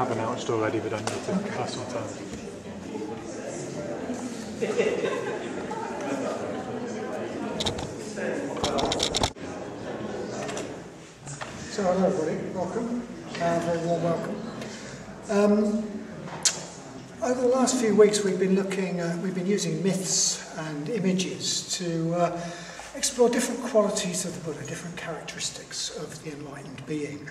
have announced already, but I need to pass on time. So hello everybody, welcome, very warm welcome. Over the last few weeks we've been using myths and images to explore different qualities of the Buddha, different characteristics of the enlightened being,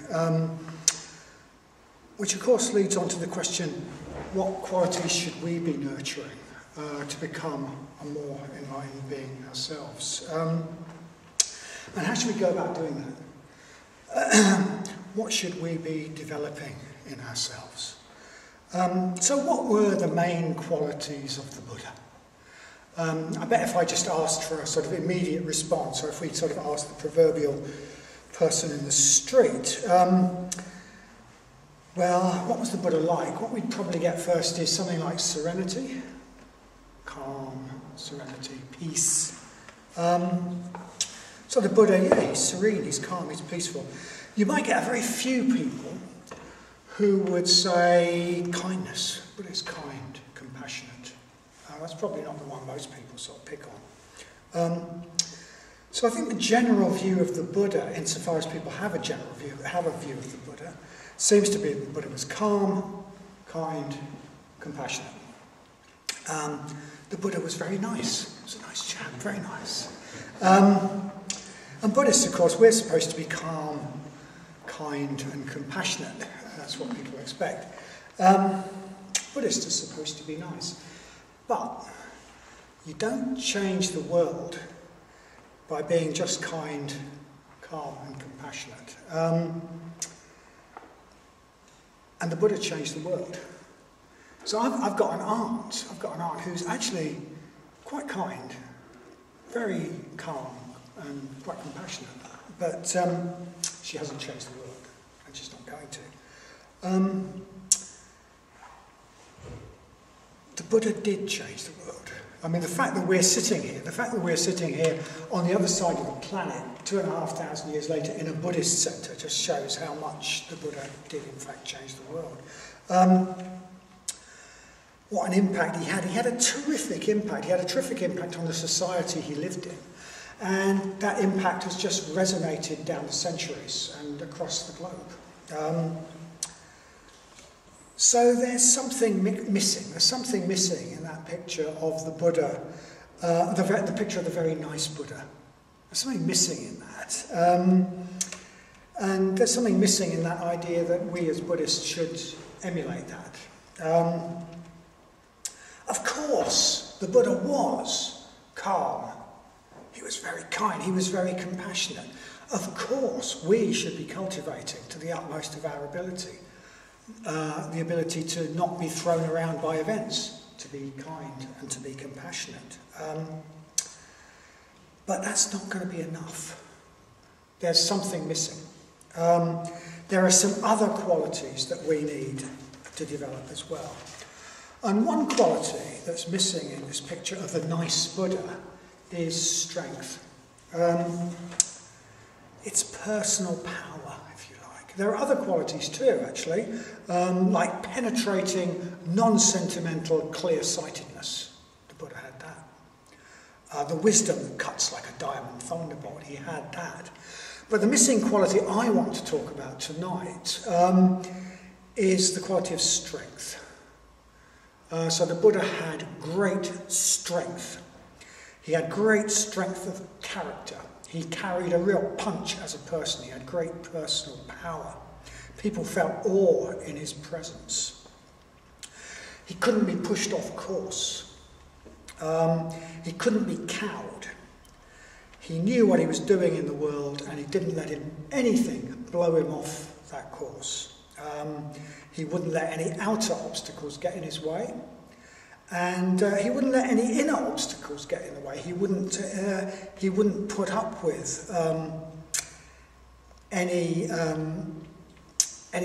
which of course leads on to the question, what qualities should we be nurturing to become a more enlightened being ourselves? And how should we go about doing that? What should we be developing in ourselves? So what were the main qualities of the Buddha? I bet if I just asked for a sort of immediate response, or if we sort of asked the proverbial person in the street, well, what was the Buddha like? What we'd probably get first is something like serenity, calm, serenity, peace. So the Buddha, yeah, he's serene, he's calm, he's peaceful. You might get a very few people who would say kindness. Buddha is kind, compassionate. That's probably not the one most people sort of pick on. So I think the general view of the Buddha, insofar as people have a general view, have a view of the Buddha, seems to be that the Buddha was calm, kind, compassionate. The Buddha was very nice. He was a nice chap, very nice. And Buddhists, of course, we're supposed to be calm, kind and compassionate. That's what people expect. Buddhists are supposed to be nice. But you don't change the world by being just kind, calm and compassionate. And the Buddha changed the world. So I've got an aunt who's actually quite kind, very calm and quite compassionate, but she hasn't changed the world, and she's not going to. The Buddha did change the world. I mean, the fact that we're sitting here on the other side of the planet 2,500 years later in a Buddhist centre just shows how much the Buddha did in fact change the world. What an impact he had. He had a terrific impact. He had a terrific impact on the society he lived in. And that impact has just resonated down the centuries and across the globe. So there's something missing. There's something missing in that picture of the Buddha, the picture of the very nice Buddha. There's something missing in that. And there's something missing in that idea that we as Buddhists should emulate that. Of course, the Buddha was calm. He was very kind, he was very compassionate. Of course, we should be cultivating to the utmost of our ability, the ability to not be thrown around by events, to be kind and to be compassionate. But that's not going to be enough. There's something missing. There are some other qualities that we need to develop as well. And one quality that's missing in this picture of the nice Buddha is strength. It's personal power, if you like. There are other qualities too, actually, like penetrating, non-sentimental, clear-sightedness. The Buddha had that. The wisdom that cuts like a diamond thunderbolt, he had that. But the missing quality I want to talk about tonight is the quality of strength. So the Buddha had great strength. He had great strength of character. He carried a real punch as a person. He had great personal power. People felt awe in his presence. He couldn't be pushed off course. He couldn't be cowed. He knew what he was doing in the world and he didn't let anything blow him off that course. He wouldn't let any outer obstacles get in his way, and he wouldn't let any inner obstacles get in the way. He wouldn't put up with any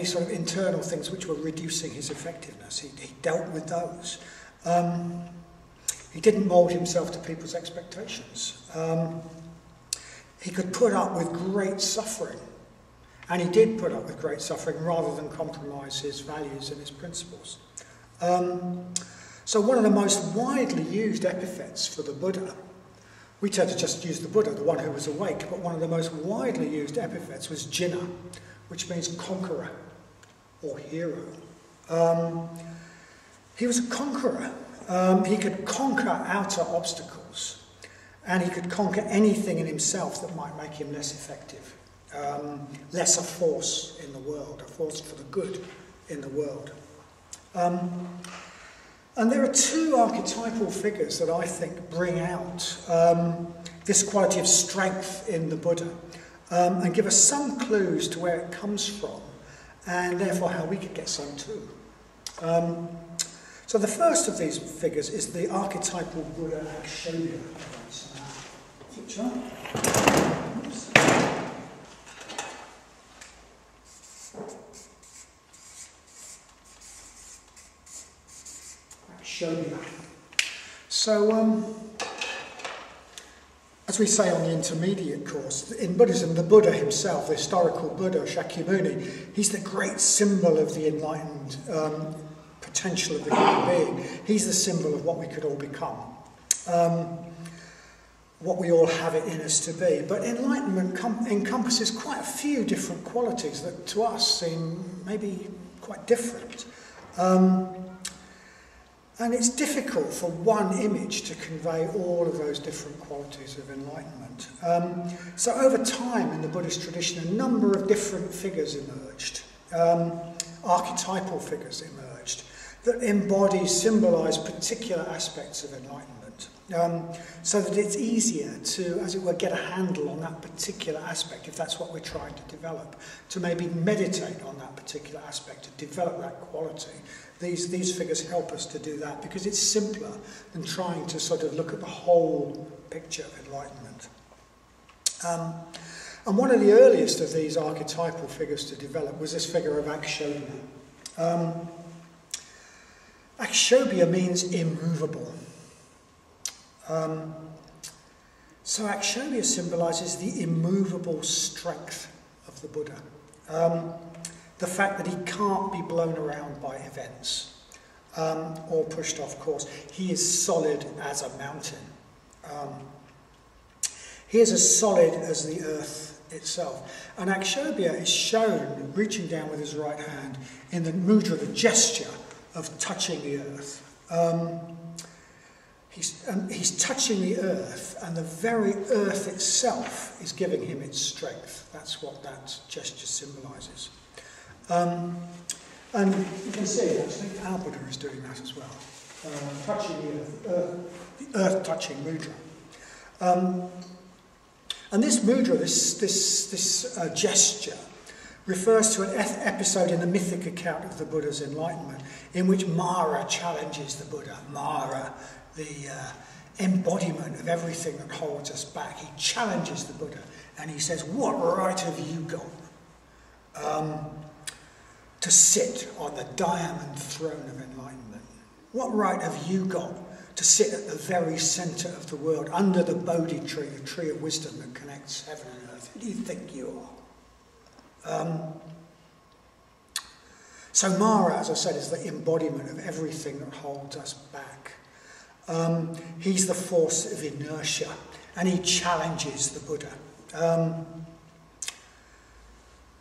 sort of internal things which were reducing his effectiveness. He dealt with those. He didn't mould himself to people's expectations. He could put up with great suffering And he did put up with great suffering rather than compromise his values and his principles. So one of the most widely used epithets for the Buddha, we tend to just use the Buddha, the one who was awake, but one of the most widely used epithets was Jinna, which means conqueror or hero. He was a conqueror. He could conquer outer obstacles, and he could conquer anything in himself that might make him less effective, less a force in the world, a force for the good in the world. And there are two archetypal figures that I think bring out this quality of strength in the Buddha and give us some clues to where it comes from and therefore how we could get some too. So the first of these figures is the archetypal Buddha Akshobhya. So, as we say on the intermediate course, in Buddhism, the Buddha himself, the historical Buddha, Shakyamuni, he's the great symbol of the enlightened potential of the human being. He's the symbol of what we could all become, what we all have it in us to be. But enlightenment encompasses quite a few different qualities that to us seem maybe quite different. And it's difficult for one image to convey all of those different qualities of enlightenment. So over time in the Buddhist tradition, a number of different figures emerged, archetypal figures emerged, that embody, symbolise particular aspects of enlightenment, so that it's easier to, as it were, get a handle on that particular aspect, if that's what we're trying to develop, to maybe meditate on that particular aspect, to develop that quality. These figures help us to do that because it's simpler than trying to sort of look at the whole picture of enlightenment. And one of the earliest of these archetypal figures to develop was this figure of Akshobhya. Akshobhya means immovable. So Akshobhya symbolises the immovable strength of the Buddha. The fact that he can't be blown around by events or pushed off course. He is solid as a mountain. He is as solid as the earth itself. And Akshobhya is shown reaching down with his right hand in the mudra, the gesture of touching the earth. He's touching the earth, and the very earth itself is giving him its strength. That's what that gesture symbolises. And you can see, actually, our Buddha is doing that as well. Touching the earth touching mudra. And this mudra, this gesture, refers to an episode in the mythic account of the Buddha's enlightenment, in which Mara challenges the Buddha. Mara, the embodiment of everything that holds us back. He challenges the Buddha, and he says, "What right have you got to sit on the diamond throne of enlightenment? What right have you got to sit at the very centre of the world, under the Bodhi tree, the tree of wisdom that connects heaven and earth? Who do you think you are?" So Mara, as I said, is the embodiment of everything that holds us back. He's the force of inertia, and he challenges the Buddha.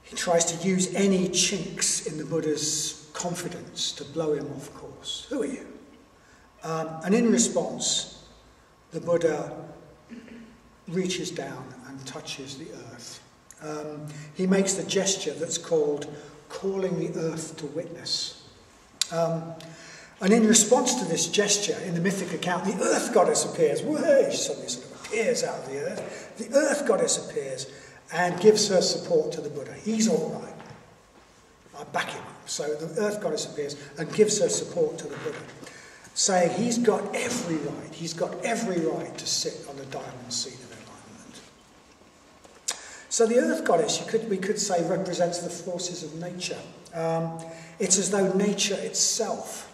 He tries to use any chinks in the Buddha's confidence to blow him off course. Who are you? And in response, the Buddha reaches down and touches the earth. He makes the gesture that's called calling the earth to witness. And in response to this gesture, in the mythic account, the earth goddess appears. Whee! She suddenly sort of appears out of the earth. The earth goddess appears and gives her support to the Buddha. He's all right. I back him up. So the earth goddess appears and gives her support to the Buddha, saying he's got every right to sit on the diamond seat of enlightenment. So the earth goddess, we could say, represents the forces of nature. It's as though nature itself,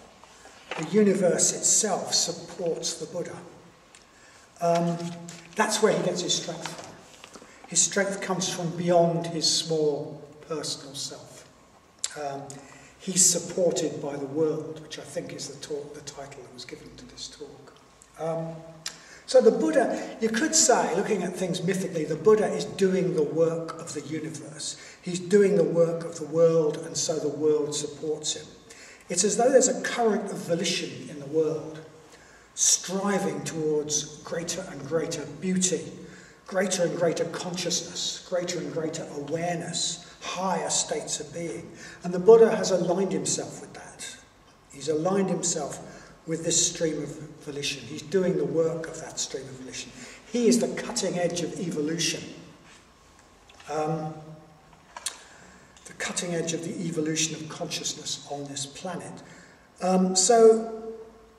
the universe itself, supports the Buddha. That's where he gets his strength from. His strength comes from beyond his small personal self. He's supported by the world, which I think is the title that was given to this talk. So the Buddha, you could say, looking at things mythically, the Buddha is doing the work of the universe. He's doing the work of the world, and so the world supports him. It's as though there's a current of volition in the world, striving towards greater and greater beauty, greater and greater consciousness, greater and greater awareness, higher states of being. And the Buddha has aligned himself with that. He's aligned himself with this stream of volition. He's doing the work of that stream of volition. He is the cutting edge of evolution. The cutting edge of the evolution of consciousness on this planet. So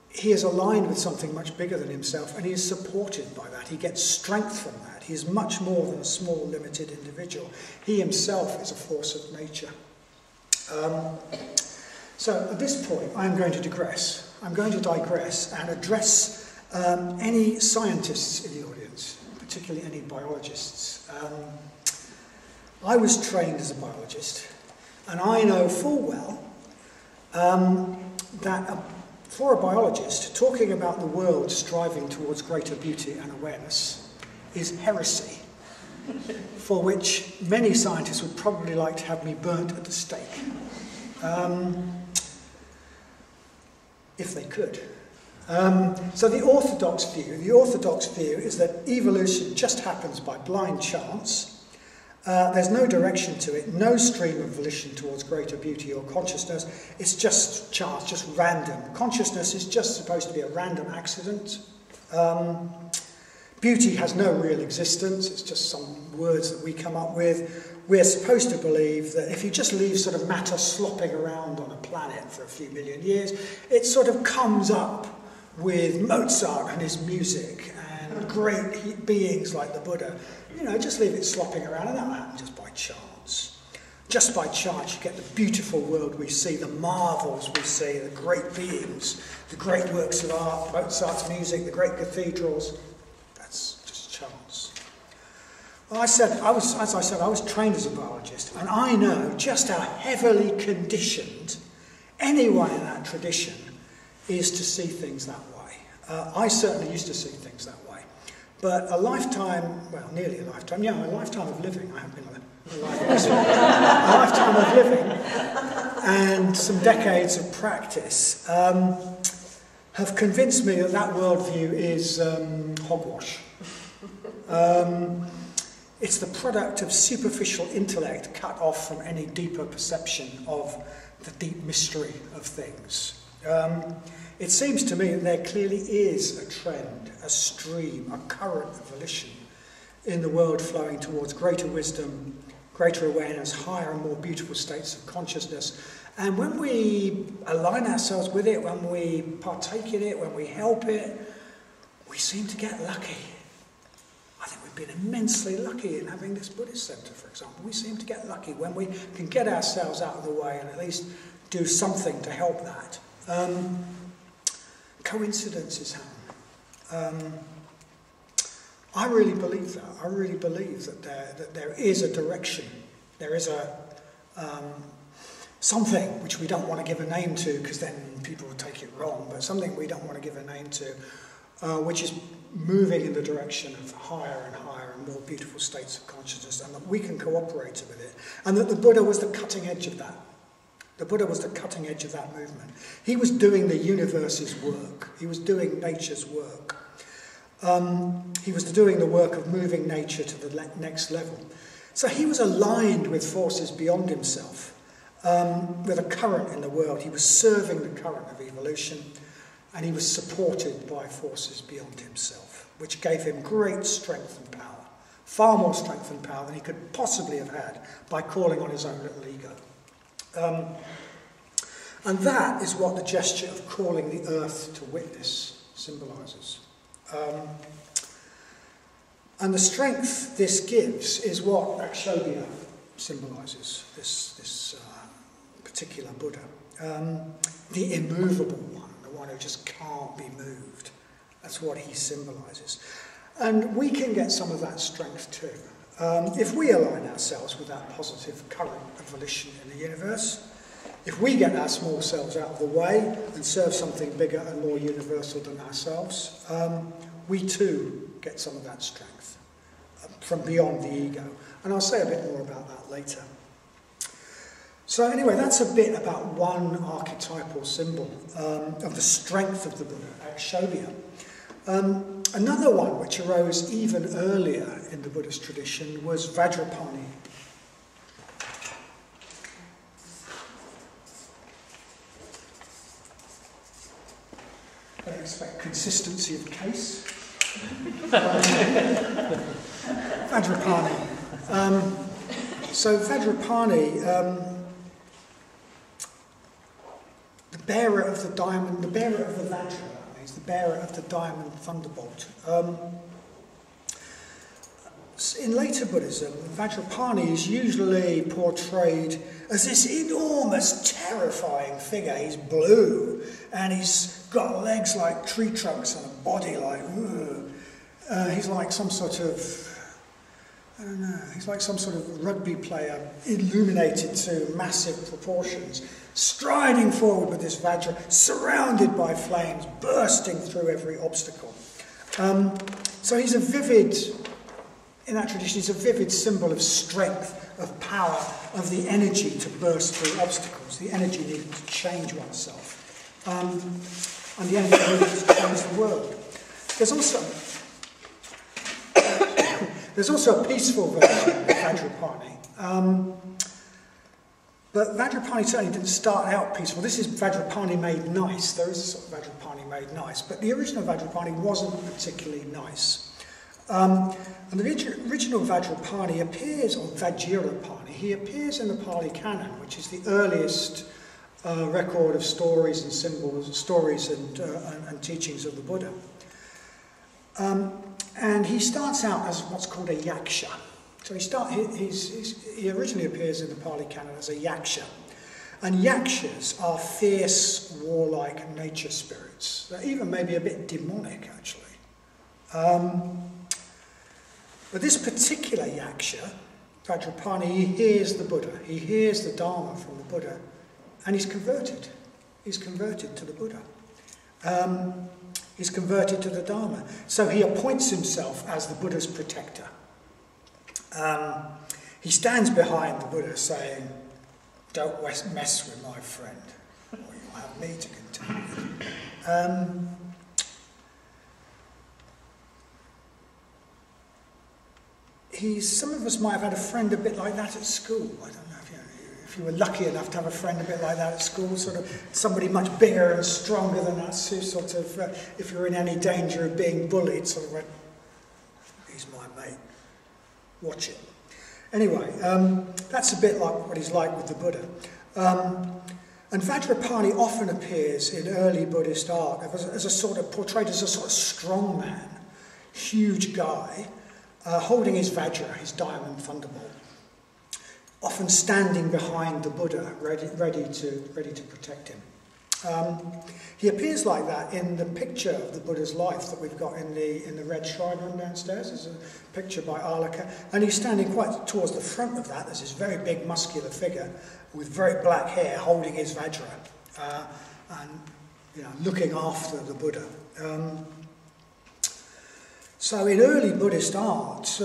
he is aligned with something much bigger than himself, and he is supported by that. He gets strength from that. He is much more than a small, limited individual. He himself is a force of nature. So at this point, I'm going to digress. I'm going to digress and address any scientists in the audience, particularly any biologists. I was trained as a biologist, and I know full well that for a biologist, talking about the world striving towards greater beauty and awareness is heresy, for which many scientists would probably like to have me burnt at the stake. If they could. So the orthodox view is that evolution just happens by blind chance. There's no direction to it, no stream of volition towards greater beauty or consciousness. It's just chance, just random. Consciousness is just supposed to be a random accident. Beauty has no real existence. It's just some words that we come up with. We're supposed to believe that if you just leave sort of matter slopping around on a planet for a few million years, it sort of comes up with Mozart and his music and great beings like the Buddha. You know, just leave it slopping around, and that'll happen just by chance. Just by chance, you get the beautiful world we see, the marvels we see, the great beings, the great works of art, Mozart's music, the great cathedrals. That's just chance. Well, as I said, I was trained as a biologist, and I know just how heavily conditioned anyone in that tradition is to see things that way. I certainly used to see things that way. But a lifetime, well, nearly a lifetime, a lifetime of living, I have been alive this way, a lifetime of living, and some decades of practice have convinced me that that worldview is hogwash. It's the product of superficial intellect cut off from any deeper perception of the deep mystery of things. It seems to me that there clearly is a trend, a stream, a current of volition in the world flowing towards greater wisdom, greater awareness, higher and more beautiful states of consciousness. And when we align ourselves with it, when we partake in it, when we help it, we seem to get lucky. I think we've been immensely lucky in having this Buddhist Centre, for example. We seem to get lucky when we can get ourselves out of the way and at least do something to help that. Coincidences happen. I really believe that. I really believe that there is a direction. There is a something which we don't want to give a name to because then people will take it wrong, but something we don't want to give a name to, which is moving in the direction of higher and higher and more beautiful states of consciousness, and that we can cooperate with it, and that the Buddha was the cutting edge of that. The Buddha was the cutting edge of that movement. He was doing the universe's work. He was doing nature's work. He was doing the work of moving nature to the next level. So he was aligned with forces beyond himself, with a current in the world. He was serving the current of evolution, and he was supported by forces beyond himself, which gave him great strength and power, far more strength and power than he could possibly have had by calling on his own little ego. And that is what the gesture of calling the earth to witness symbolises. And the strength this gives is what Akshobhya symbolises, this particular Buddha. The immovable one, the one who just can't be moved. That's what he symbolises. And we can get some of that strength too. If we align ourselves with that positive current of volition in the universe, if we get our small selves out of the way and serve something bigger and more universal than ourselves, we too get some of that strength from beyond the ego. And I'll say a bit more about that later. So anyway, that's a bit about one archetypal symbol of the strength of the Buddha, Akshobhya. Another one which arose even earlier in the Buddhist tradition was Vajrapani. I expect consistency of case. Vajrapani. So Vajrapani, the bearer of the diamond, the bearer of the Vajra, he's the bearer of the diamond thunderbolt. In later Buddhism, Vajrapani is usually portrayed as this enormous, terrifying figure. He's blue, and he's got legs like tree trunks and a body like... he's like some sort of... I don't know, he's like some sort of rugby player illuminated to massive proportions, striding forward with this Vajra, surrounded by flames, bursting through every obstacle. So he's a vivid... In that tradition, it's a vivid symbol of strength, of power, of the energy to burst through obstacles, the energy needed to change oneself, and the energy needed to change the world. There's also a peaceful version of Vajrapani, but Vajrapani certainly didn't start out peaceful. This is Vajrapani made nice. There is a sort of Vajrapani made nice, but the original Vajrapani wasn't particularly nice. And the original Vajrapani appears, or Vajirapani, he appears in the Pali Canon, which is the earliest record of stories and symbols, stories and teachings of the Buddha. And he starts out as what's called a yaksha. So he originally appears in the Pali Canon as a yaksha. And yakshas are fierce, warlike nature spirits. They're even maybe a bit demonic, actually. But this particular yaksha, Vajrapani, he hears the Buddha, he hears the Dharma from the Buddha, and he's converted. He's converted to the Buddha. He's converted to the Dharma. So he appoints himself as the Buddha's protector. He stands behind the Buddha saying, "Don't mess with my friend, or you'll have me to contend with." Some of us might have had a friend a bit like that at school. I don't know if you were lucky enough to have a friend a bit like that at school, sort of somebody much bigger and stronger than us, who sort of, if you're in any danger of being bullied, sort of went, "He's my mate, watch it." Anyway, that's a bit like what he's like with the Buddha. And Vajrapani often appears in early Buddhist art as a sort of, portrayed as a sort of strong man, huge guy, holding his Vajra, his diamond thunderbolt, often standing behind the Buddha, ready to protect him. He appears like that in the picture of the Buddha's life that we've got in the red shrine room downstairs. There's a picture by Alaka, and he's standing quite towards the front of that. There's this very big muscular figure with very black hair holding his Vajra and looking after the Buddha. So in early Buddhist art,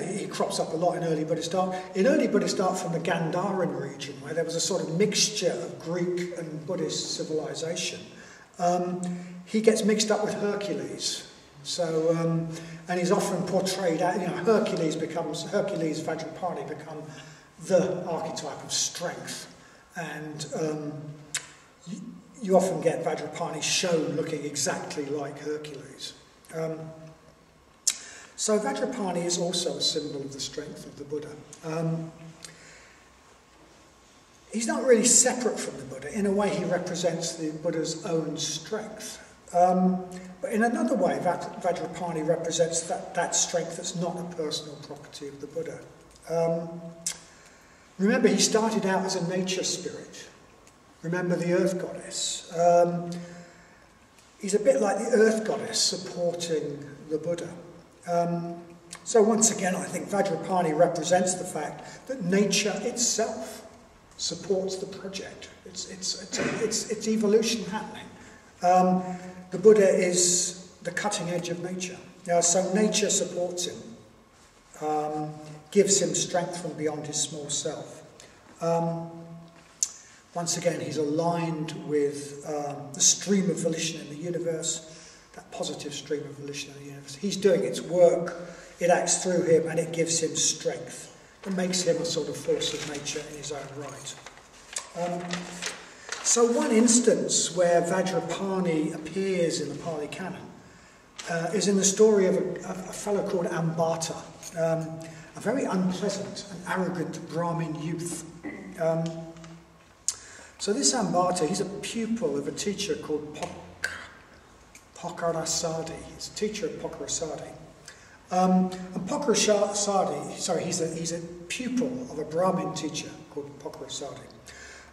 he crops up a lot in early Buddhist art. In early Buddhist art from the Gandharan region, where there was a sort of mixture of Greek and Buddhist civilization, he gets mixed up with Hercules. So, and he's often portrayed, Hercules Vajrapani become the archetype of strength. And you often get Vajrapani shown looking exactly like Hercules. So Vajrapani is also a symbol of the strength of the Buddha. He's not really separate from the Buddha. In a way, he represents the Buddha's own strength. But in another way, Vajrapani represents that strength that's not a personal property of the Buddha. Remember, he started out as a nature spirit. Remember the earth goddess. He's a bit like the earth goddess supporting the Buddha. So once again, I think Vajrapani represents the fact that nature itself supports the project. It's evolution happening. The Buddha is the cutting edge of nature. So nature supports him, gives him strength from beyond his small self. Once again, he's aligned with the stream of volition in the universe, that positive stream of volition in the universe. He's doing its work, it acts through him, and it gives him strength. It makes him a sort of force of nature in his own right. So one instance where Vajrapani appears in the Pali Canon is in the story of a fellow called Ambata, a very unpleasant and arrogant Brahmin youth. So this Ambata, he's a pupil of a teacher called Pokarasadi. He's a teacher of Pokarasadi. And Pokarasadi, sorry, he's a pupil of a Brahmin teacher called Pokarasadi.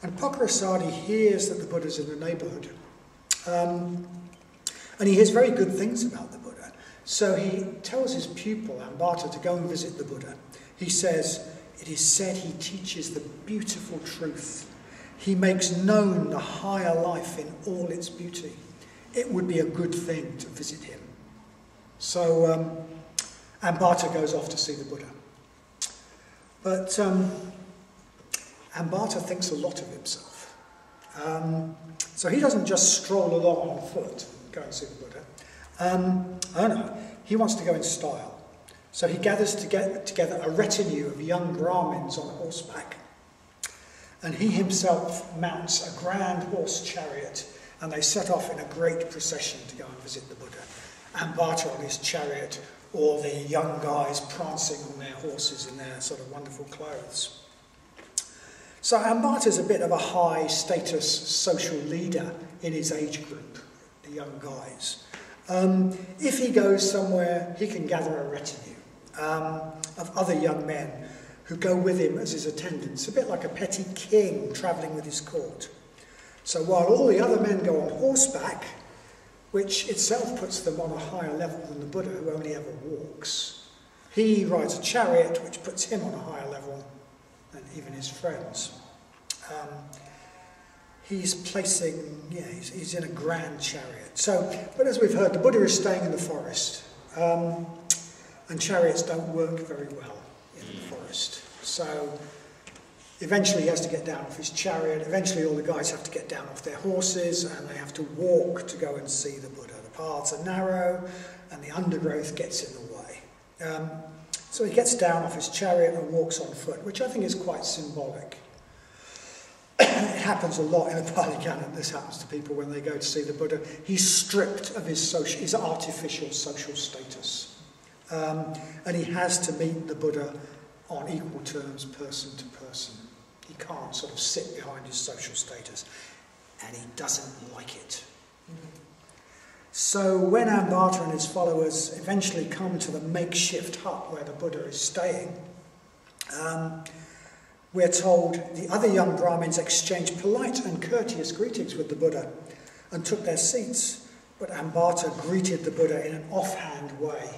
And Pokarasadi hears that the Buddha's in the neighbourhood. And he hears very good things about the Buddha. So he tells his pupil, Ambata, to go and visit the Buddha. He says, it is said he teaches the beautiful truth. He makes known the higher life in all its beauty. It would be a good thing to visit him. So Ambata goes off to see the Buddha. But Ambata thinks a lot of himself. So he doesn't just stroll along on foot and go and see the Buddha. Oh no, he wants to go in style. So he gathers together a retinue of young Brahmins on horseback. And he himself mounts a grand horse chariot, and they set off in a great procession to go and visit the Buddha. Ambata on his chariot, or the young guys prancing on their horses in their sort of wonderful clothes. So Ambata is a bit of a high-status social leader in his age group, the young guys. If he goes somewhere, he can gather a retinue of other young men who go with him as his attendants, a bit like a petty king travelling with his court. So while all the other men go on horseback, which itself puts them on a higher level than the Buddha, who only ever walks, he rides a chariot, which puts him on a higher level than even his friends. He's he's in a grand chariot. So, but as we've heard, the Buddha is staying in the forest, and chariots don't work very well in the forest. So eventually he has to get down off his chariot. Eventually all the guys have to get down off their horses, and they have to walk to go and see the Buddha. The paths are narrow, and the undergrowth gets in the way. So he gets down off his chariot and walks on foot, which I think is quite symbolic. It happens a lot in the Pali Canon. This happens to people when they go to see the Buddha. He's stripped of his artificial social status. And he has to meet the Buddha on equal terms, person to person. He can't sort of sit behind his social status, and he doesn't like it. So when Ambata and his followers eventually come to the makeshift hut where the Buddha is staying, we're told the other young Brahmins exchanged polite and courteous greetings with the Buddha and took their seats, but Ambata greeted the Buddha in an offhand way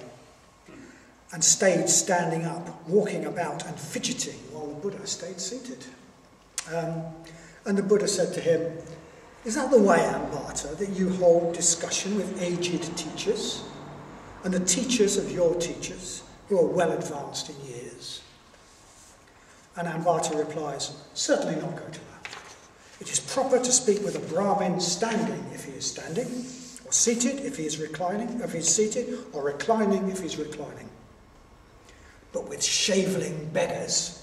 and stayed standing up, walking about and fidgeting while the Buddha stayed seated. And the Buddha said to him, "Is that the way, Ambata, that you hold discussion with aged teachers and the teachers of your teachers who are well advanced in years?" And Ambata replies, "Certainly not, Gotama. It is proper to speak with a Brahmin standing if he is standing, or seated if he is reclining, if he is seated, or reclining if he is reclining. But with shaveling beggars,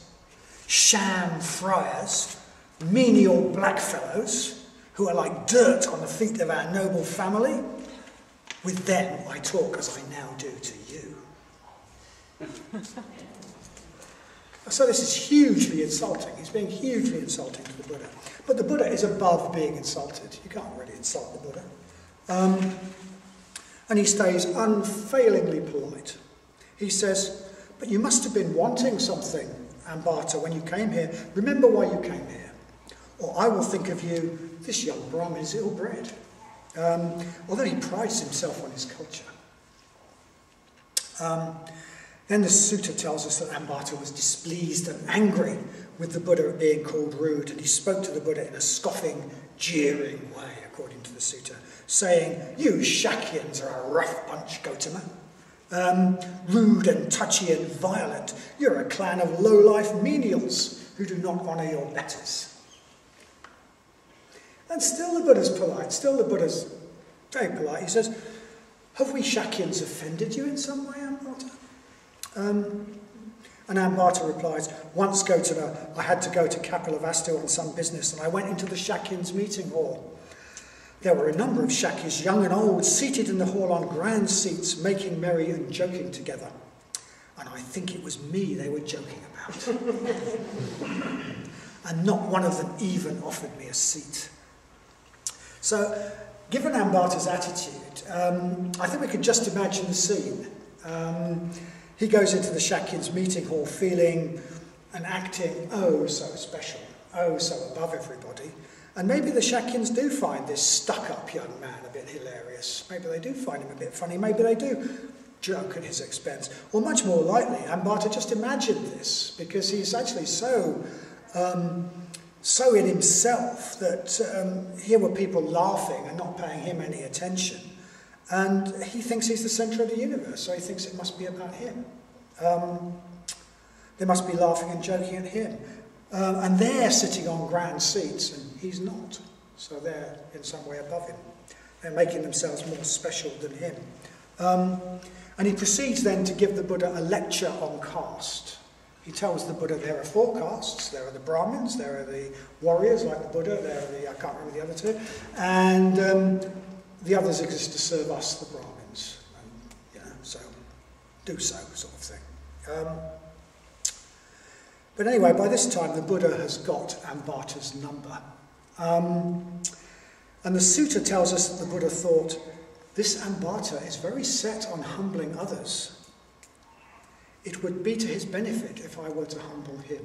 sham friars, menial blackfellows, who are like dirt on the feet of our noble family, with them I talk as I now do to you." So this is hugely insulting. He's being hugely insulting to the Buddha. But the Buddha is above being insulted. You can't really insult the Buddha. And he stays unfailingly polite. He says, "But you must have been wanting something, Ambata, when you came here. Remember why you came here. Or I will think of you, this young Brahmin is ill-bred." Although he prides himself on his culture. Then the sutta tells us that Ambata was displeased and angry with the Buddha being called rude, and he spoke to the Buddha in a scoffing, jeering way, according to the sutta, saying, "You Shakyans are a rough bunch, Gautama. Rude and touchy and violent. You're a clan of low-life menials who do not honour your betters." And still the Buddha's polite, still the Buddha's very polite. He says, "Have we Shakyans offended you in some way, Ambata?" And Ambata replies, "Once, Gautama, I had to go to Kapilavastu on some business, and I went into the Shakyans' meeting hall. There were a number of Shakyas, young and old, seated in the hall on grand seats, making merry and joking together. And I think it was me they were joking about. And not one of them even offered me a seat." So, given Ambata's attitude, I think we could just imagine the scene. He goes into the Shakyans' meeting hall feeling and acting oh so special, oh so above everybody. And maybe the Shakyans do find this stuck-up young man a bit hilarious. Maybe they do find him a bit funny. Maybe they do joke at his expense. Or much more likely, Ambata just imagined this because he's actually so in himself that here were people laughing and not paying him any attention. And he thinks he's the centre of the universe, so he thinks it must be about him. They must be laughing and joking at him. And they're sitting on grand seats, and he's not. So they're in some way above him. They're making themselves more special than him. And he proceeds then to give the Buddha a lecture on caste. He tells the Buddha there are 4 castes. There are the Brahmins, there are the warriors like the Buddha, there are the, I can't remember the other 2, and the others exist to serve us, the Brahmins. And, so do so, sort of thing. But anyway, by this time the Buddha has got Ambata's number. And the sutta tells us that the Buddha thought, this Ambata is very set on humbling others. It would be to his benefit if I were to humble him.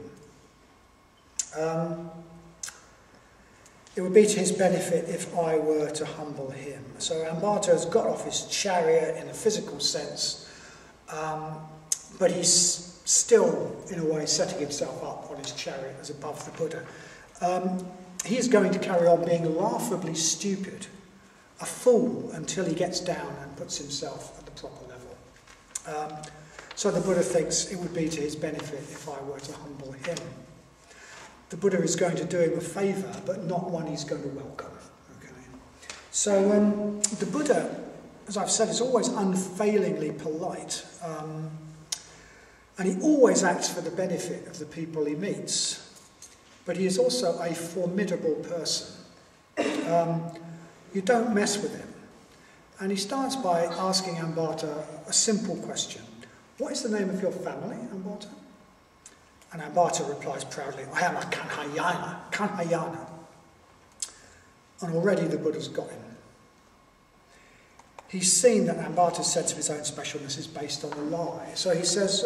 It would be to his benefit if I were to humble him. So Ambata has got off his chariot in a physical sense, but he's still, in a way, setting himself up on his chariot as above the Buddha. He is going to carry on being laughably stupid, a fool, until he gets down and puts himself at the proper level. So the Buddha thinks it would be to his benefit if I were to humble him. The Buddha is going to do him a favour, but not one he's going to welcome. Okay? So the Buddha, as I've said, is always unfailingly polite. And he always acts for the benefit of the people he meets. But he is also a formidable person. You don't mess with him. And he starts by asking Ambata a simple question. What is the name of your family, Ambata? And Ambata replies proudly, I am a Kanhayana. And already the Buddha's got him. He's seen that Ambata's sense of his own specialness is based on a lie. So he says,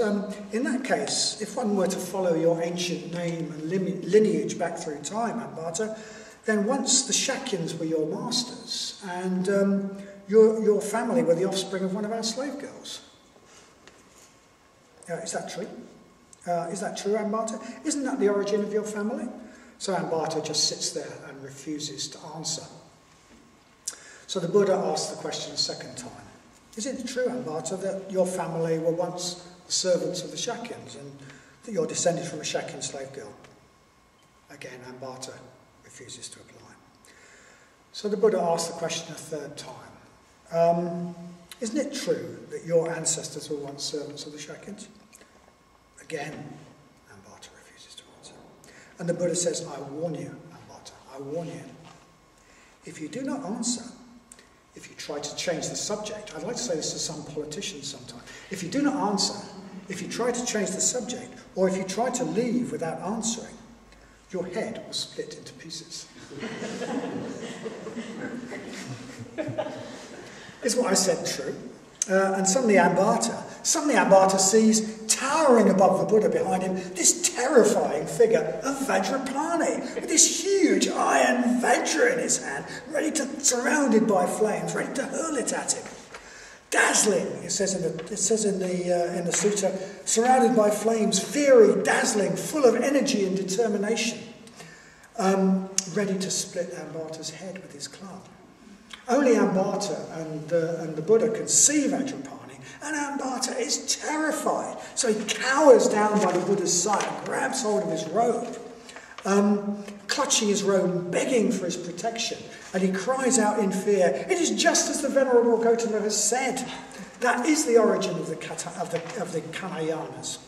in that case, if one were to follow your ancient name and lineage back through time, Ambata, then once the Shakyans were your masters, and your family were the offspring of one of our slave girls. Is that true? Is that true, Ambata? Isn't that the origin of your family? So Ambata just sits there and refuses to answer. So the Buddha asks the question a second time. Is it true, Ambata, that your family were once the servants of the Shakyans and that you're descended from a Shakyan slave girl? Again, Ambata refuses to reply. So the Buddha asks the question a third time. Isn't it true that your ancestors were once servants of the Shakyans? Again, Ambata refuses to answer. And the Buddha says, I warn you, Ambata, I warn you. If you do not answer, if you try to change the subject, I'd like to say this to some politicians sometime. If you do not answer, if you try to change the subject, or if you try to leave without answering, your head will split into pieces. Is what I said true? And suddenly Ambata sees, towering above the Buddha behind him, this terrifying figure of Vajrapani, with this huge iron Vajra in his hand, surrounded by flames, ready to hurl it at him. dazzling, it says in the sutta, surrounded by flames, fiery, dazzling, full of energy and determination, ready to split Ambata's head with his club. Only Ambata and the Buddha can see Vajrapani, and Ambata is terrified. So he cowers down by the Buddha's side and grabs hold of his robe, clutching his robe and begging for his protection. And he cries out in fear, "It is just as the Venerable Gautama has said." That is the origin of the Kanayanas.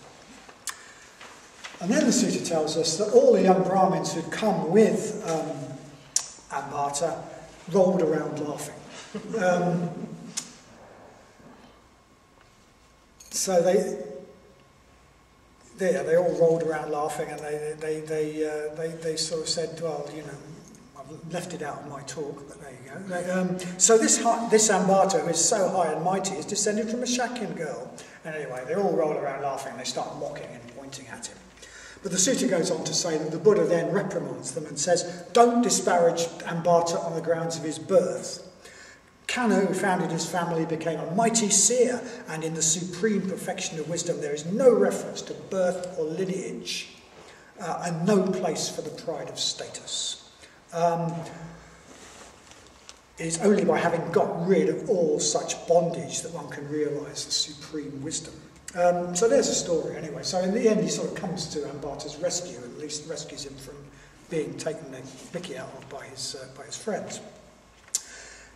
And then the sutta tells us that all the young Brahmins who'd come with Ambata rolled around laughing. So they all rolled around laughing, and they sort of said, "Well, you know, I've left it out of my talk, but there you go." So this Ambata, who is so high and mighty, is descended from a Shakyan girl. And anyway, they all roll around laughing, and they start mocking and pointing at him. But the sutta goes on to say that the Buddha then reprimands them and says, "Don't disparage Ambata on the grounds of his birth. Kanu, who founded his family, became a mighty seer, and in the supreme perfection of wisdom there is no reference to birth or lineage, and no place for the pride of status. It is only by having got rid of all such bondage that one can realise the supreme wisdom." So there's a story anyway. So in the end he sort of comes to Ambata's rescue, at least rescues him from being taken the mickey out of by his friends.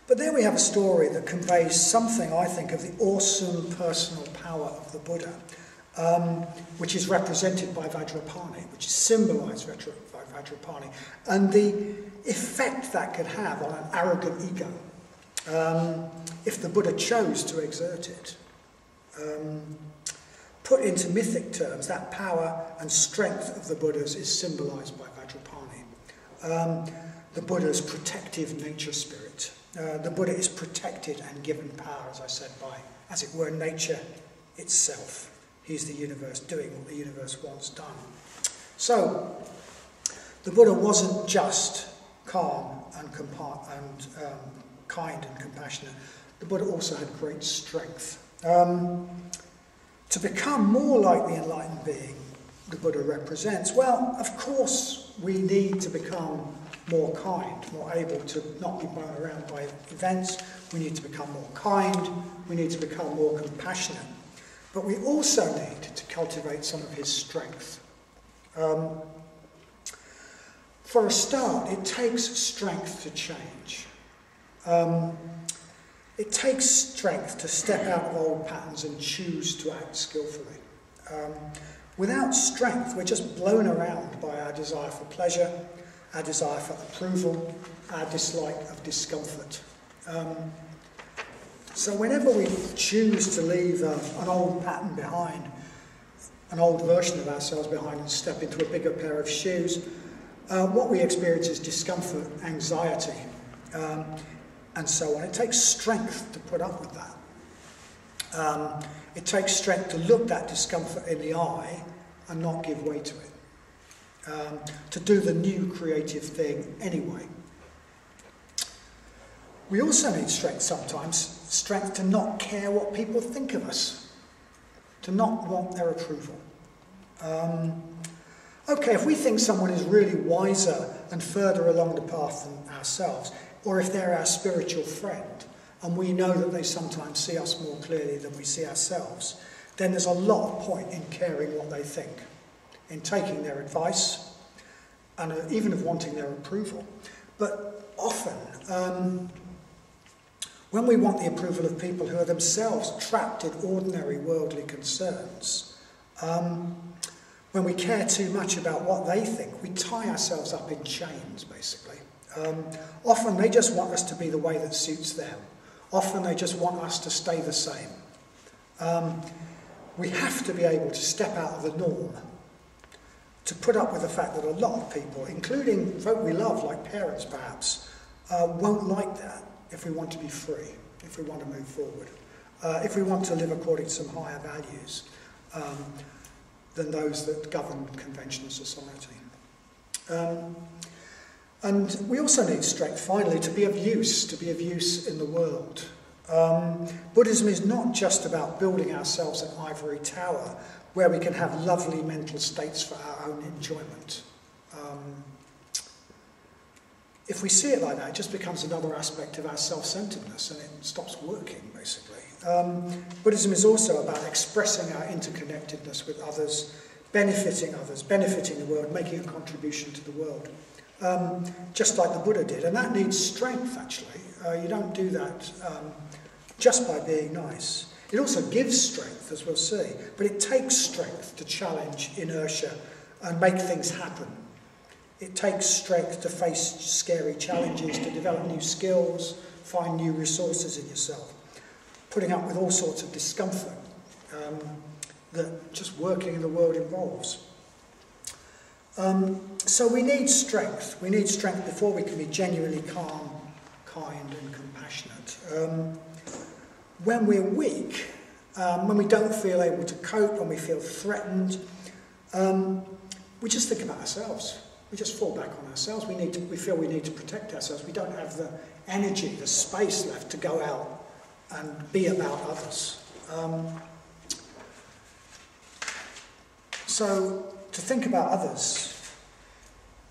But there we have a story that conveys something, I think, of the awesome personal power of the Buddha, which is represented by Vajrapani, which is symbolised by Vajrapani, and the effect that could have on an arrogant ego if the Buddha chose to exert it. Put into mythic terms, that power and strength of the Buddhas is symbolised by Vajrapani. The Buddha's protective nature spirit. The Buddha is protected and given power, as I said, by, as it were, nature itself. He's the universe doing what the universe wants done. So, the Buddha wasn't just calm and kind and compassionate. The Buddha also had great strength. To become more like the enlightened being the Buddha represents, well, of course we need to become more kind, more able to not be blown around by events. We need to become more kind. We need to become more compassionate. But we also need to cultivate some of his strength. For a start, it takes strength to change. It takes strength to step out of old patterns and choose to act skillfully. Without strength, we're just blown around by our desire for pleasure, our desire for approval, our dislike of discomfort. So whenever we choose to leave an old pattern behind, an old version of ourselves behind, and step into a bigger pair of shoes, what we experience is discomfort, anxiety, and so on. It takes strength to put up with that. It takes strength to look that discomfort in the eye and not give way to it. To do the new creative thing anyway. We also need strength sometimes, strength to not care what people think of us, to not want their approval. Okay, if we think someone is really wiser and further along the path than ourselves, or if they're our spiritual friend, and we know that they sometimes see us more clearly than we see ourselves, then there's a lot of point in caring what they think, in taking their advice, and even of wanting their approval. But often, when we want the approval of people who are themselves trapped in ordinary worldly concerns, when we care too much about what they think, we tie ourselves up in chains, basically. Often they just want us to be the way that suits them. Often they just want us to stay the same. We have to be able to step out of the norm, to put up with the fact that a lot of people, including folk we love, like parents perhaps, won't like that if we want to be free, if we want to move forward, if we want to live according to some higher values than those that govern conventional society. And we also need strength, finally, to be of use in the world. Buddhism is not just about building ourselves an ivory tower where we can have lovely mental states for our own enjoyment. If we see it like that, it just becomes another aspect of our self-centeredness and it stops working, basically. Buddhism is also about expressing our interconnectedness with others, benefiting the world, making a contribution to the world, just like the Buddha did. And that needs strength, actually. You don't do that just by being nice. It also gives strength, as we'll see, but it takes strength to challenge inertia and make things happen. It takes strength to face scary challenges, to develop new skills, find new resources in yourself, putting up with all sorts of discomfort that just working in the world involves. So we need strength. We need strength before we can be genuinely calm, kind and compassionate. When we're weak, when we don't feel able to cope, when we feel threatened, we just think about ourselves. We just fall back on ourselves. We feel we need to protect ourselves. We don't have the energy, the space left to go out and be about others. So to think about others,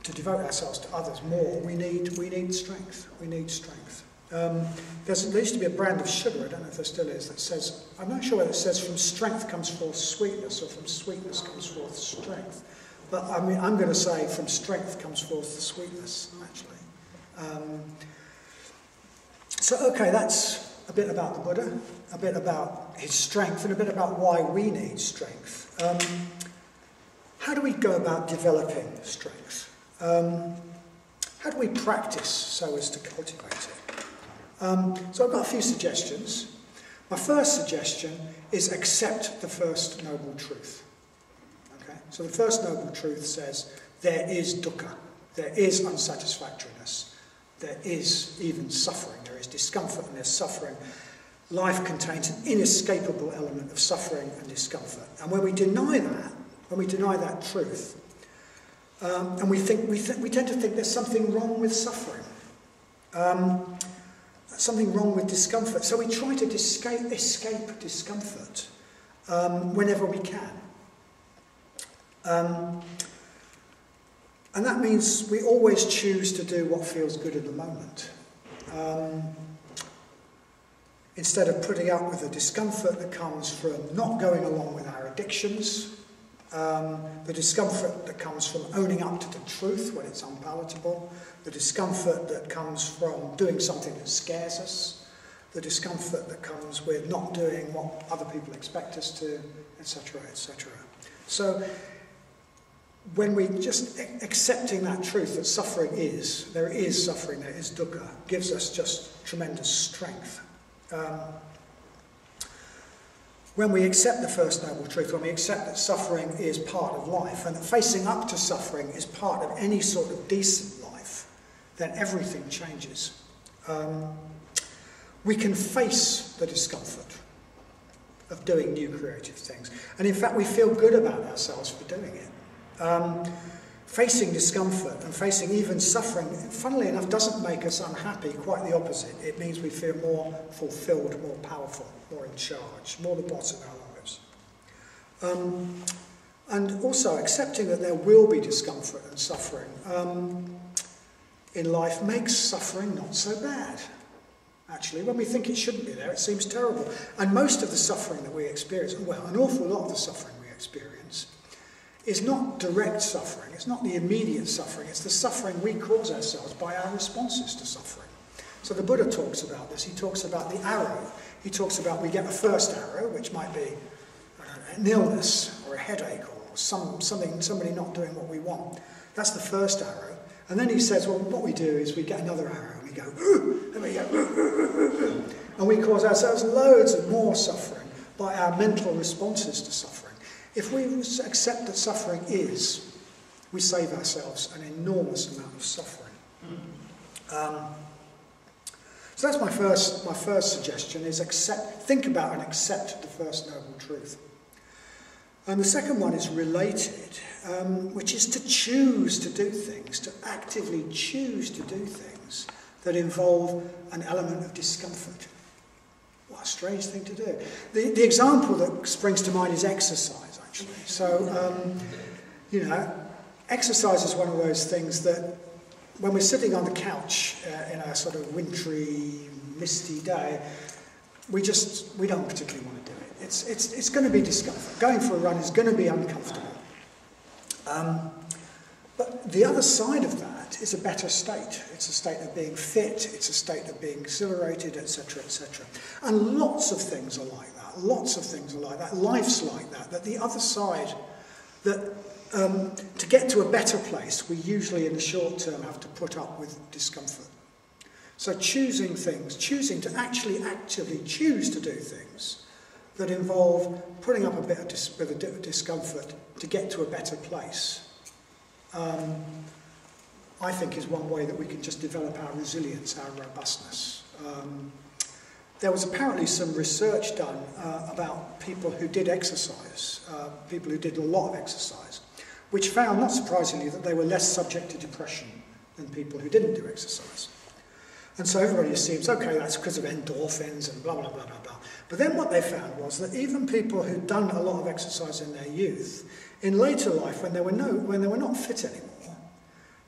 to devote ourselves to others more, we need strength. We need strength. There used to be a brand of sugar, I don't know if there still is, that says, I'm not sure whether it says from strength comes forth sweetness or from sweetness comes forth strength. But I mean, I'm going to say from strength comes forth sweetness, actually. So, okay, that's a bit about the Buddha, a bit about his strength, and a bit about why we need strength. How do we go about developing strength? How do we practice so as to cultivate it? So I've got a few suggestions. My first suggestion is accept the first noble truth. Okay? So the first noble truth says there is dukkha, there is unsatisfactoriness, there is even suffering, there is discomfort and there's suffering. Life contains an inescapable element of suffering and discomfort. And when we deny that truth, and we tend to think there's something wrong with suffering, something wrong with discomfort. So we try to escape discomfort whenever we can. And that means we always choose to do what feels good in the moment. Instead of putting up with the discomfort that comes from not going along with our addictions, the discomfort that comes from owning up to the truth when it's unpalatable, the discomfort that comes from doing something that scares us, the discomfort that comes with not doing what other people expect us to, etc., etc. So when we just accepting that truth that suffering is, there is suffering, there is dukkha, gives us just tremendous strength. When we accept the first noble truth, when we accept that suffering is part of life and that facing up to suffering is part of any sort of decent life, then everything changes. We can face the discomfort of doing new creative things. And in fact, we feel good about ourselves for doing it. Facing discomfort and facing even suffering, funnily enough, doesn't make us unhappy, quite the opposite. It means we feel more fulfilled, more powerful, more in charge, more the boss of our lives. And also accepting that there will be discomfort and suffering in life makes suffering not so bad. Actually, when we think it shouldn't be there, it seems terrible. And most of the suffering that we experience, well, an awful lot of the suffering we experience, is not direct suffering, it's not the immediate suffering, it's the suffering we cause ourselves by our responses to suffering. So the Buddha talks about this, he talks about the arrow, he talks about we get a first arrow, which might be an illness or a headache or somebody not doing what we want. That's the first arrow. And then he says, well, what we do is we get another arrow and we go, ooh, and we go, and we cause ourselves loads of more suffering by our mental responses to suffering. If we accept that suffering is, we save ourselves an enormous amount of suffering. So that's my first suggestion, is think about and accept the first noble truth. And the second one is related, which is to choose to do things, to actively choose to do things that involve an element of discomfort. a strange thing to do. The example that springs to mind is exercise, actually. So, you know, exercise is one of those things that when we're sitting on the couch in a sort of wintry, misty day, we don't particularly want to do it. It's going to be discomfort. Going for a run is going to be uncomfortable. But the other side of that is a better state. It's a state of being fit, it's a state of being exhilarated, etc., etc. And lots of things are like that. Lots of things are like that. Life's like that. That the other side, that to get to a better place, we usually in the short term have to put up with discomfort. So choosing to actually actively choose to do things that involve putting up a bit of discomfort to get to a better place, I think is one way that we can just develop our resilience, our robustness. There was apparently some research done about people who did exercise, people who did a lot of exercise, which found, not surprisingly, that they were less subject to depression than people who didn't do exercise. And so everybody assumes, okay, that's because of endorphins and blah, blah, blah, blah, blah. But then what they found was that even people who'd done a lot of exercise in their youth, in later life, when they were not fit anymore,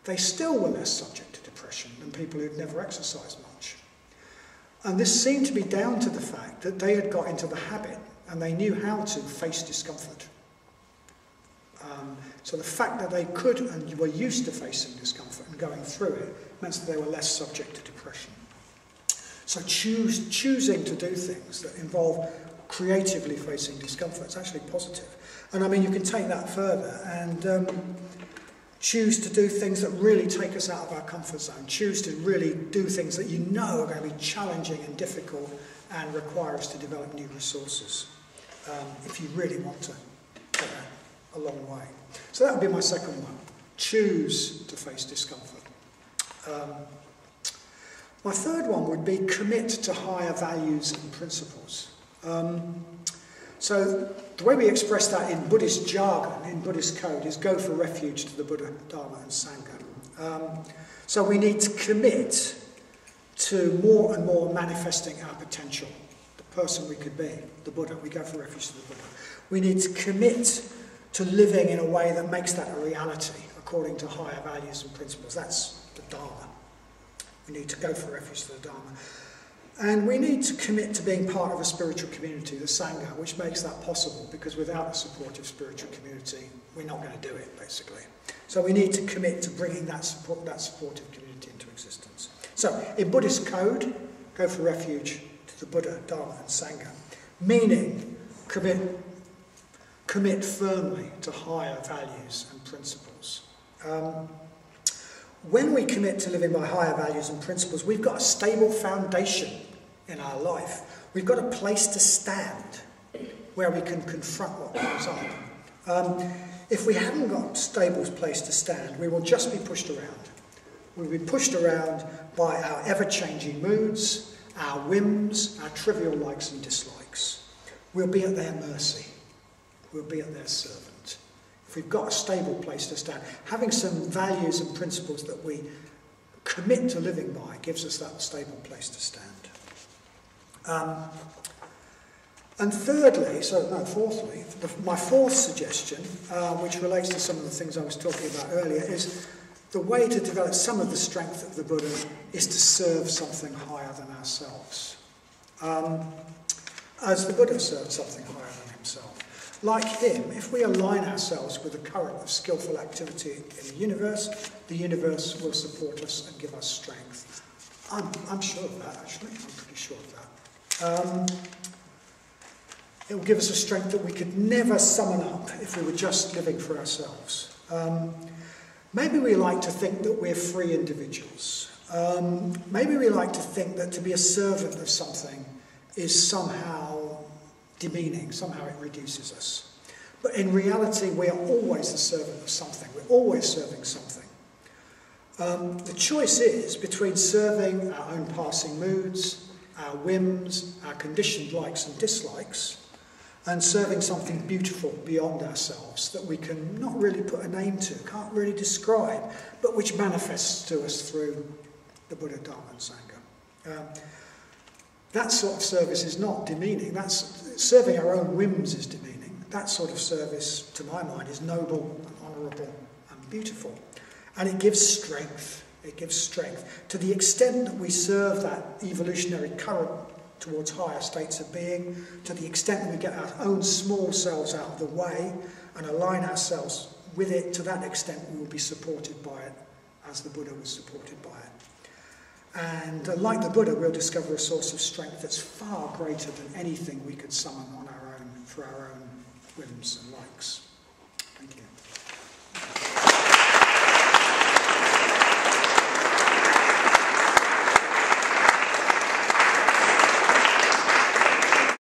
they still were less subject to depression than people who'd never exercised much. And this seemed to be down to the fact that they had got into the habit and they knew how to face discomfort. So the fact that they could and were used to facing discomfort and going through it meant that they were less subject to depression. So choosing to do things that involve creatively facing discomfort is actually positive. And I mean, you can take that further and choose to do things that really take us out of our comfort zone. Choose to really do things that you know are going to be challenging and difficult and require us to develop new resources if you really want to get a long way. So that would be my second one. Choose to face discomfort. My third one would be commit to higher values and principles. So the way we express that in Buddhist jargon, in Buddhist code, is go for refuge to the Buddha, Dharma and Sangha. So we need to commit to more and more manifesting our potential. The person we could be, the Buddha, we go for refuge to the Buddha. We need to commit to living in a way that makes that a reality according to higher values and principles. That's the Dharma. We need to go for refuge to the Dharma. And we need to commit to being part of a spiritual community, the Sangha, which makes that possible, because without a supportive spiritual community, we're not going to do it, basically. So we need to commit to bringing that supportive community into existence. So, in Buddhist code, go for refuge to the Buddha, Dharma and Sangha. Meaning, commit firmly to higher values and principles. When we commit to living by higher values and principles, we've got a stable foundation in our life. We've got a place to stand where we can confront what comes up. If we haven't got a stable place to stand, we will just be pushed around. We'll be pushed around by our ever-changing moods, our whims, our trivial likes and dislikes. We'll be at their mercy. We'll be at their servant. If we've got a stable place to stand, having some values and principles that we commit to living by gives us that stable place to stand. And fourthly, my fourth suggestion, which relates to some of the things I was talking about earlier, is the way to develop some of the strength of the Buddha is to serve something higher than ourselves. As the Buddha served something higher than himself. Like him, if we align ourselves with the current of skillful activity in the universe will support us and give us strength. I'm sure of that, actually. I'm pretty sure of that. It will give us a strength that we could never summon up if we were just living for ourselves. Maybe we like to think that we're free individuals. Maybe we like to think that to be a servant of something is somehow demeaning, somehow it reduces us. But in reality, we are always the servant of something. We're always serving something. The choice is between serving our own passing moods, our whims, our conditioned likes and dislikes, and serving something beautiful beyond ourselves that we can not really put a name to, can't really describe, but which manifests to us through the Buddha, Dharma and Sangha. that sort of service is not demeaning. That's serving our own whims is demeaning. That sort of service, to my mind, is noble and honourable and beautiful. And it gives strength. It gives strength. To the extent that we serve that evolutionary current towards higher states of being, to the extent that we get our own small selves out of the way and align ourselves with it, to that extent we will be supported by it, as the Buddha was supported by it. And like the Buddha, we'll discover a source of strength that's far greater than anything we could summon on our own, for our own whims and likes. Thank you.